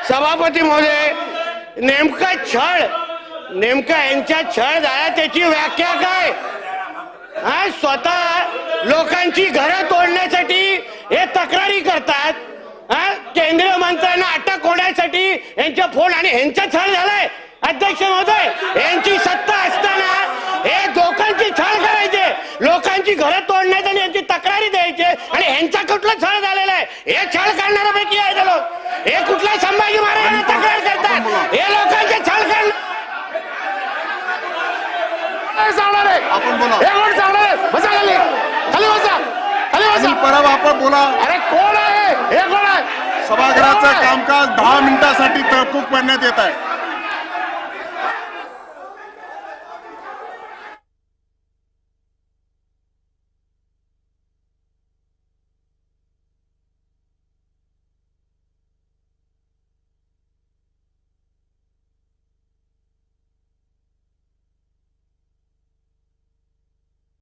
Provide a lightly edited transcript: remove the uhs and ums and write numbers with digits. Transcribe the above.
सभापती महोदय, नेमका छळ, नेमका यांच्या छळ झाला त्याची व्याख्या काय? स्वतः लोकांची घरं तोडण्यासाठी हे तक्रारी करतात, केंद्रीय मंत्र्यांना अटक होण्यासाठी यांच्या फोन, आणि यांचा छळ झालाय. अध्यक्ष महोदय, यांची सत्ता असताना हे लोकांची छळ करायचे, लोकांची घरं तोडण्याचे आणि यांची तक्रारी द्यायचे, आणि यांचा कुठला छळ झालेला आहे? हे छळ करणाऱ्यापैकी आहे ते लोक. हे कुठल्या संभाजी महाराजांना तक्रार करतात, हे लोकांचे छळ करणार. आपण बोला. बसा खाली, खाली बसा, खाली बसा. परब आपण बोला. अरे कोण आहे हे? कोण आहे? सभागृहाचं कामकाज 10 मिनिटांसाठी तहकूब करण्यात येत आहे.